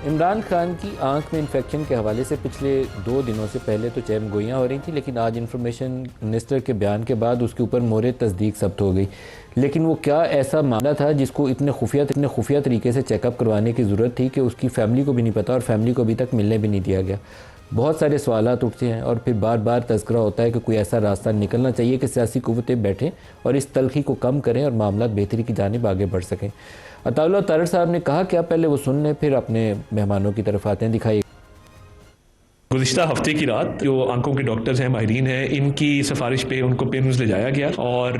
عمران خان کی آنکھ میں انفیکشن کے حوالے سے پچھلے 2 دنوں سے پہلے تو چہم گوئیاں ہو رہی تھیں، لیکن آج انفارمیشن منسٹر کے بیان کے بعد اس کے اوپر مہر تصدیق ثبت ہو گئی۔ لیکن وہ کیا ایسا معاملہ تھا جس کو اتنے خفیہ طریقے سے چیک اپ کروانے کی ضرورت تھی کہ اس کی فیملی کو بھی نہیں پتا اور فیملی کو ابھی تک ملنے بھی نہیں دیا گیا؟ بہت سارے سوالات اٹھتے ہیں اور پھر بار بار تذکرہ ہوتا ہے کہ کوئی ایسا راستہ نکلنا چاہیے کہ سیاسی قوتیں بیٹھیں اور اس تلخی کو کم کریں اور معاملات بہتری کی جانب آگے بڑھ سکیں۔ عطاء اللہ تارڑ صاحب نے کہا کیا، پہلے وہ سن لیں پھر اپنے مہمانوں کی طرف آتے ہیں، دکھائیے۔ گزشتہ ہفتے کی رات جو آنکھوں کے ڈاکٹرز ہیں، ماہرین ہیں، ان کی سفارش پہ ان کو پیمز لے جایا گیا اور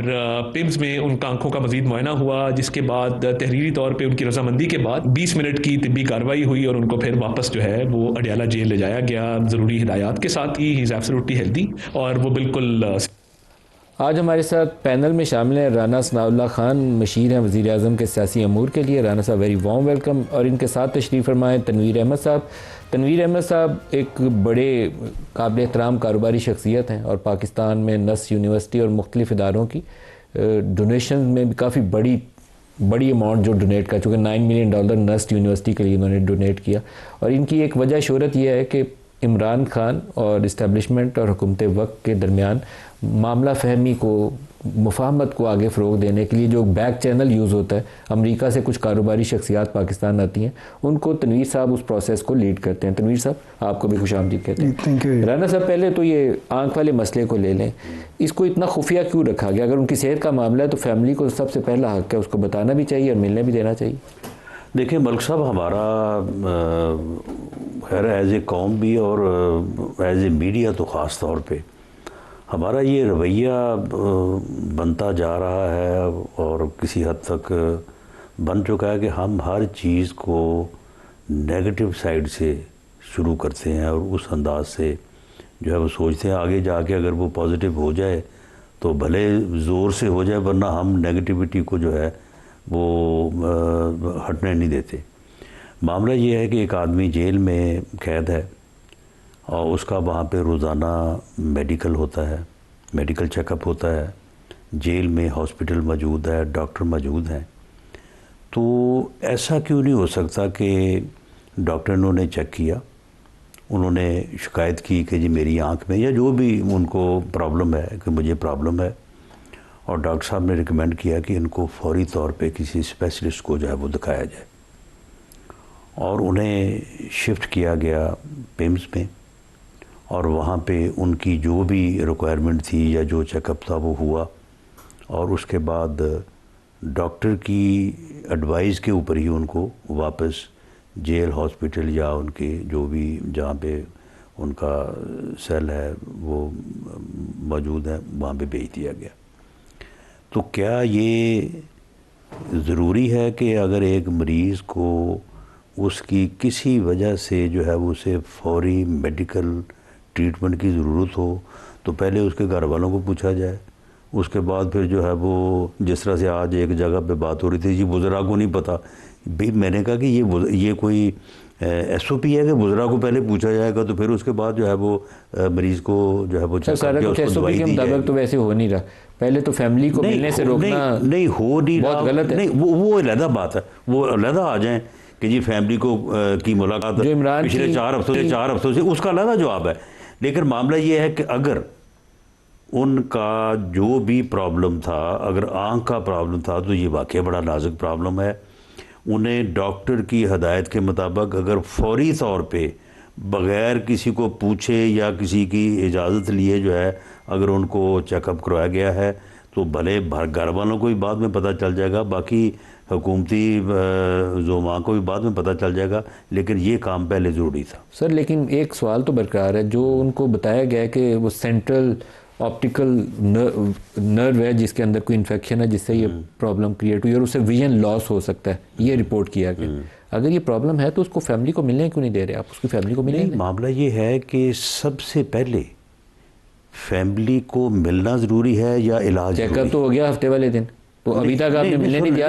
پیمز میں ان کا آنکھوں کا مزید معائنہ ہوا، جس کے بعد تحریری طور پہ ان کی رضامندی کے بعد 20 منٹ کی طبی کارروائی ہوئی اور ان کو پھر واپس جو ہے وہ اڈیالہ جیل لے جایا گیا ضروری ہدایات کے ساتھ ہی۔ ہی از ایبسولوٹلی ہیلدی اور وہ بالکل۔ آج ہمارے ساتھ پینل میں شامل ہیں رانا ثناء اللہ خان، مشیر ہیں وزیر اعظم کے سیاسی امور کے لیے۔ رانا صاحب ویری وارم ویلکم۔ اور ان کے ساتھ تشریف فرمائیں تنویر احمد صاحب۔ تنویر احمد صاحب ایک بڑے قابل احترام کاروباری شخصیت ہیں اور پاکستان میں نس یونیورسٹی اور مختلف اداروں کی ڈونیشن میں بھی کافی بڑی اماؤنٹ جو ڈونیٹ کر چکے، $9 ملین نسٹ یونیورسٹی کے لیے انہوں نے ڈونیٹ کیا۔ اور ان کی ایک وجہ شہرت یہ ہے کہ عمران خان اور اسٹیبلشمنٹ اور حکومت وقت کے درمیان معاملہ فہمی کو، مفاہمت کو آگے فروغ دینے کے لیے جو بیک چینل یوز ہوتا ہے، امریکہ سے کچھ کاروباری شخصیات پاکستان آتی ہیں، ان کو تنویر صاحب اس پروسیس کو لیڈ کرتے ہیں۔ تنویر صاحب آپ کو بھی خوش آمدید کہتے ہیں۔ رانا صاحب پہلے تو یہ آنکھ والے مسئلے کو لے لیں، اس کو اتنا خفیہ کیوں رکھا گیا؟ اگر ان کی صحت کا معاملہ ہے تو فیملی کو سب سے پہلا حق ہے، اس کو بتانا بھی چاہیے اور ملنے بھی دینا چاہیے۔ دیکھیں ملک صاحب، ہمارا خیر ایز اے قوم بھی اور ایز اے میڈیا تو خاص طور پہ ہمارا یہ رویہ بنتا جا رہا ہے اور کسی حد تک بن چکا ہے کہ ہم ہر چیز کو نیگیٹو سائیڈ سے شروع کرتے ہیں اور اس انداز سے جو ہے وہ سوچتے ہیں آگے جا کے اگر وہ پازیٹیو ہو جائے تو بھلے زور سے ہو جائے، ورنہ ہم نیگیٹیوٹی کو جو ہے وہ ہٹنے نہیں دیتے۔ معاملہ یہ ہے کہ ایک آدمی جیل میں قید ہے اور اس کا وہاں پہ روزانہ میڈیکل ہوتا ہے، میڈیکل چیک اپ ہوتا ہے، جیل میں ہاسپٹل موجود ہے، ڈاکٹر موجود ہیں۔ تو ایسا کیوں نہیں ہو سکتا کہ ڈاکٹر نے انہیں چیک کیا، انہوں نے شکایت کی کہ جی میری آنکھ میں یا جو بھی ان کو پرابلم ہے کہ مجھے پرابلم ہے، اور ڈاکٹر صاحب نے ریکمینڈ کیا کہ ان کو فوری طور پہ کسی اسپیشلسٹ کو جو ہے وہ دکھایا جائے، اور انہیں شفٹ کیا گیا پیمز میں، اور وہاں پہ ان کی جو بھی ریکوائرمنٹ تھی یا جو چیک اپ تھا وہ ہوا، اور اس کے بعد ڈاکٹر کی ایڈوائز کے اوپر ہی ان کو واپس جیل، ہاسپٹل یا ان کے جو بھی جہاں پہ ان کا سیل ہے وہ موجود ہے وہاں پہ بھیج دیا گیا۔ تو کیا یہ ضروری ہے کہ اگر ایک مریض کو اس کی کسی وجہ سے جو ہے وہ اسے فوری میڈیکل ٹریٹمنٹ کی ضرورت ہو تو پہلے اس کے گھر والوں کو پوچھا جائے، اس کے بعد پھر جو ہے وہ جس طرح سے آج ایک جگہ پہ بات ہو رہی تھی جی وزراء کو نہیں پتہ، بھی میں نے کہا کہ یہ کوئی ایس او پی ہے کہ وزراء کو پہلے پوچھا جائے گا تو پھر اس کے بعد جو ہے وہ مریض کو جو ہے وہ چیک کر کے اس کو دوائی دی جائے گی۔ تو ویسے ہو نہیں رہا، پہلے تو فیملی کو ملنے سے روکنا نہیں ہو نہیں بہت غلط ہے۔ نہیں، وہ علیحدہ بات ہے، وہ علیحدہ آ جائیں کہ جی فیملی کو کی ملاقات پچھلے 4 ہفتوں سے اس کا علیحدہ جواب ہے۔ لیکن معاملہ یہ ہے کہ اگر ان کا جو بھی پرابلم تھا، اگر آنکھ کا پرابلم تھا تو یہ واقعی بڑا نازک پرابلم ہے، انہیں ڈاکٹر کی ہدایت کے مطابق اگر فوری طور پہ بغیر کسی کو پوچھے یا کسی کی اجازت لیے جو ہے اگر ان کو چیک اپ کروایا گیا ہے تو بھلے گھر والوں کو بھی بعد میں پتہ چل جائے گا، باقی حکومتی زعماء کو بھی بعد میں پتہ چل جائے گا، لیکن یہ کام پہلے ضروری تھا۔ سر لیکن ایک سوال تو برقرار ہے، جو ان کو بتایا گیا ہے کہ وہ سینٹرل آپٹیکل نرو ہے جس کے اندر کوئی انفیکشن ہے جس سے یہ پرابلم کریٹ ہوئی اور اس سے ویژن لاس ہو سکتا ہے، یہ رپورٹ کیا گیا۔ اگر یہ پرابلم ہے تو اس کو فیملی کو ملنے کیوں نہیں دے رہے آپ؟ اس کی فیملی کو ملنے؟ معاملہ یہ ہے کہ سب سے پہلے فیملی کو ملنا ضروری ہے یا علاج؟ چیک اپ تو ہو گیا ہفتے والے دن، تو ابھی تک آپ نے ملنے نہیں دیا۔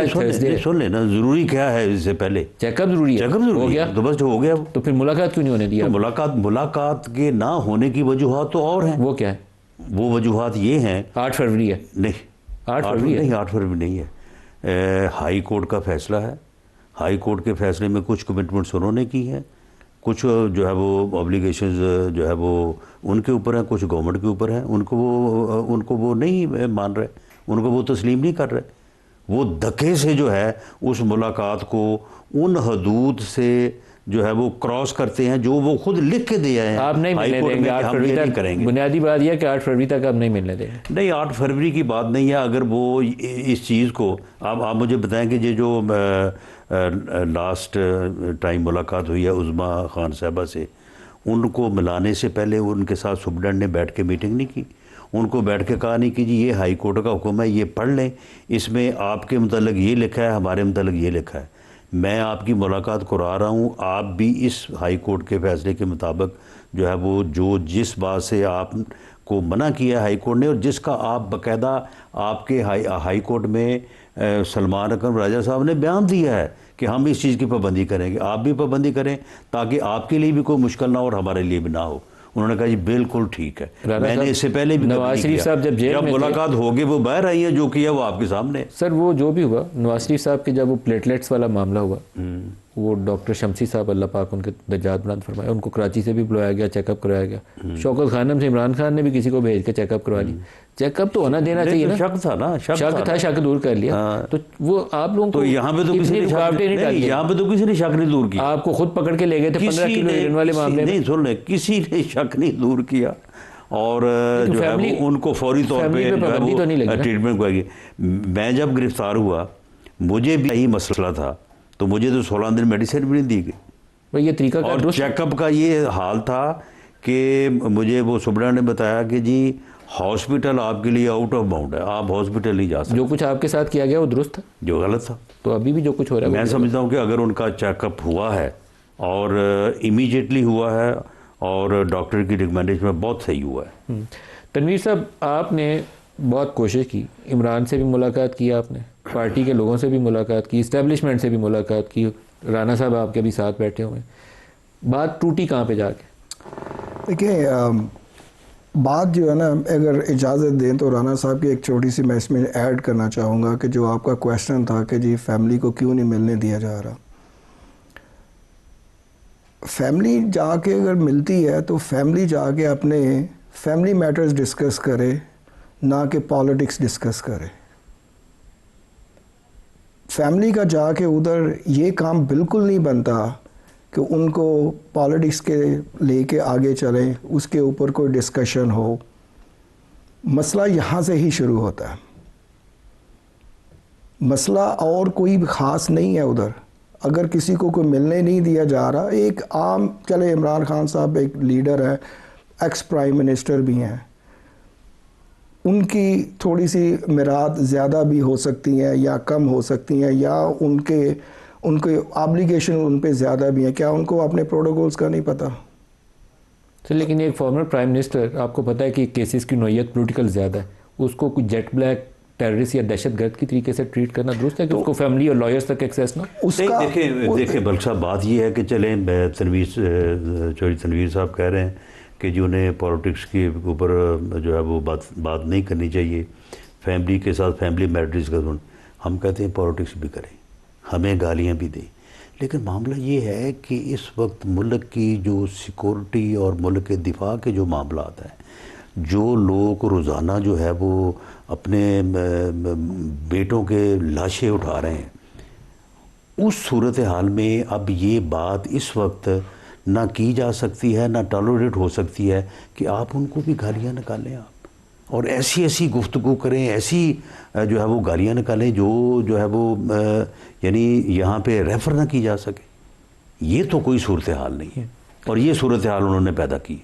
سن لینا، ضروری کیا ہے اس سے پہلے؟ چیک اپ ضروری ہے، چیک اپ ہو گیا تو بس جو ہو گیا، تو پھر ملاقات کیوں نہیں ہونے دیا؟ ملاقات کے نہ ہونے کی وجوہات تو اور ہیں۔ وہ کیا ہے؟ وہ وجوہات یہ ہیں 8 فروری ہے نہیں 8 فروری نہیں ہے، ہائی کورٹ کا فیصلہ ہے، ہائی کورٹ کے فیصلے میں کچھ کمٹمنٹس انہوں نے کی ہیں، کچھ جو ہے وہ آبلیگیشنز جو ہے وہ ان کے اوپر ہیں، کچھ گورنمنٹ کے اوپر ہیں، ان کو وہ نہیں مان رہے، ان کو وہ تسلیم نہیں کر رہے. وہ دھکے سے جو ہے اس ملاقات کو ان حدود سے جو ہے وہ کراس کرتے ہیں جو وہ خود لکھ کے دے آئے ہیں آپ نہیں ہائی ملنے کورٹ دیں گے میں کہ 8 ہم فروری یہ نہیں تک. کریں گے. بنیادی بات یہ ہے کہ 8 فروری تک آپ نہیں ملنے دیں گے. نہیں 8 فروری کی بات نہیں ہے. اگر وہ اس چیز کو آپ مجھے بتائیں کہ یہ جو لاسٹ ٹائم ملاقات ہوئی ہے عظمیٰ خان صاحبہ سے، ان کو ملانے سے پہلے ان کے ساتھ سپرڈنٹ نے بیٹھ کے میٹنگ نہیں کی؟ ان کو بیٹھ کے کہا نہیں کہ جی یہ ہائی کورٹ کا حکم ہے، یہ پڑھ لیں، اس میں آپ کے متعلق یہ لکھا ہے، ہمارے متعلق یہ لکھا ہے، میں آپ کی ملاقات کرا رہا ہوں، آپ بھی اس ہائی کورٹ کے فیصلے کے مطابق جو ہے وہ جس بات سے آپ کو منع کیا ہے ہائی کورٹ نے، اور جس کا آپ باقاعدہ آپ کے ہائی کورٹ میں سلمان اکرم راجہ صاحب نے بیان دیا ہے کہ ہم اس چیز کی پابندی کریں گے، آپ بھی پابندی کریں تاکہ آپ کے لیے بھی کوئی مشکل نہ ہو اور ہمارے لیے بھی نہ ہو. انہوں نے کہا جی بالکل ٹھیک ہے. میں نے اس سے پہلے بھی نواز شریف صاحب جب جیل میں ملاقات ہوگی وہ باہر آئی ہے، جو کیا وہ آپ کے سامنے. سر وہ جو بھی ہوا، نواز شریف صاحب کے جب وہ پلیٹلیٹس والا معاملہ ہوا، وہ ڈاکٹر شمسی صاحب اللہ پاک ان کے درجات بلند فرمائے، ان کو کراچی سے بھی بلایا گیا، چیک اپ کرایا گیا. شوکت خانم سے عمران خان نے بھی کسی کو بھیج کے چیک اپ کروا لی. چیک اپ تو ہونا دینا چاہیے نا. شک تھا نا، شک تھا، شک دور کر لیا. تو وہ آپ لوگوں کو یہاں پہ تو کسی نے رکاوٹیں نہیں ڈالی. یہاں پہ تو کسی نے شک نہیں دور کیا. آپ کو خود پکڑ کے لے گئے تھے 15 کلو ہیروئن والے معاملے میں. نہیں سن لیں، کسی نے شک نہیں دور کیا، اور جو ہے وہ ان کو فوری طور پہ ٹریٹمنٹ کو آئے گی. میں جب گرفتار ہوا مجھے بھی یہی مسئلہ تھا، تو مجھے تو 16 دن میڈیسن بھی نہیں دی گئی. یہ طریقہ اور چیک اپ کا یہ حال تھا کہ مجھے وہ سپرڈنٹ نے بتایا کہ جی ہاسپٹل آپ کے لیے آؤٹ آف باؤنڈ ہے، آپ ہاسپٹل نہیں جا سکتے. جو کچھ آپ کے ساتھ کیا گیا وہ درست تھا؟ جو غلط تھا. تو ابھی بھی جو کچھ ہو رہا ہے میں سمجھتا ہوں کہ اگر ان کا چیک اپ ہوا ہے اور امیجیٹلی ہوا ہے اور ڈاکٹر کی ریکمنڈیشن میں بہت صحیح ہوا ہے. تنویر صاحب آپ نے بہت کوشش کی، عمران سے بھی ملاقات کی، آپ نے پارٹی کے لوگوں سے بھی ملاقات کی، اسٹیبلشمنٹ سے بھی ملاقات کی، رانا صاحب آپ کے بھی ساتھ بیٹھے ہوئے ہیں. بات ٹوٹی کہاں پہ جا کے؟ دیکھیں بات جو ہے نا، اگر اجازت دیں تو رانا صاحب کی ایک چھوٹی سی میں اس میں ایڈ کرنا چاہوں گا کہ جو آپ کا کویشچن تھا کہ جی فیملی کو کیوں نہیں ملنے دیا جا رہا. فیملی جا کے اگر ملتی ہے تو فیملی جا کے اپنے فیملی میٹرز ڈسکس کرے، نہ کہ پالیٹکس ڈسکس کرے. فیملی کا جا کے ادھر یہ کام بالکل نہیں بنتا کہ ان کو پالیٹکس کے لے کے آگے چلیں، اس کے اوپر کوئی ڈسکشن ہو. مسئلہ یہاں سے ہی شروع ہوتا ہے. مسئلہ اور کوئی خاص نہیں ہے ادھر. اگر کسی کو کوئی ملنے نہیں دیا جا رہا، ایک عام چلے عمران خان صاحب ایک لیڈر ہے، ایکس پرائم منسٹر بھی ہیں، ان کی تھوڑی سی میرات زیادہ بھی ہو سکتی ہیں یا کم ہو سکتی ہیں، یا ان کے آبلیگیشن ان پہ زیادہ بھی ہیں. کیا ان کو اپنے پروٹوکولز کا نہیں پتہ؟ لیکن ایک فارمر پرائم منسٹر، آپ کو پتہ ہے کہ کیسز کی نوعیت پولیٹیکل زیادہ ہے، اس کو کوئی جیٹ بلیک ٹیررسٹ یا دہشت گرد کی طریقے سے ٹریٹ کرنا درست ہے کہ اس کو فیملی اور لائرز تک ایکسیس نہ؟ دیکھیں بلک صاحب، بات یہ ہے کہ چلیں تنویر صاحب کہہ رہے ہیں کہ جو انہیں پالیٹکس کے اوپر جو ہے وہ بات نہیں کرنی چاہیے، فیملی کے ساتھ فیملی میٹرز کا. ہم کہتے ہیں پالیٹکس بھی کریں، ہمیں گالیاں بھی دیں، لیکن معاملہ یہ ہے کہ اس وقت ملک کی جو سیکورٹی اور ملک کے دفاع کے جو معاملات ہیں، جو لوگ روزانہ جو ہے وہ اپنے بیٹوں کے لاشیں اٹھا رہے ہیں، اس صورتحال میں اب یہ بات اس وقت نہ کی جا سکتی ہے، نہ ٹالوریٹ ہو سکتی ہے کہ آپ ان کو بھی گالیاں نکالیں آپ، اور ایسی گفتگو کریں، ایسی جو ہے وہ گالیاں نکالیں جو ہے وہ یعنی یہاں پہ ریفر نہ کی جا سکے. یہ تو کوئی صورتحال نہیں ہے، اور یہ صورتحال انہوں نے پیدا کی.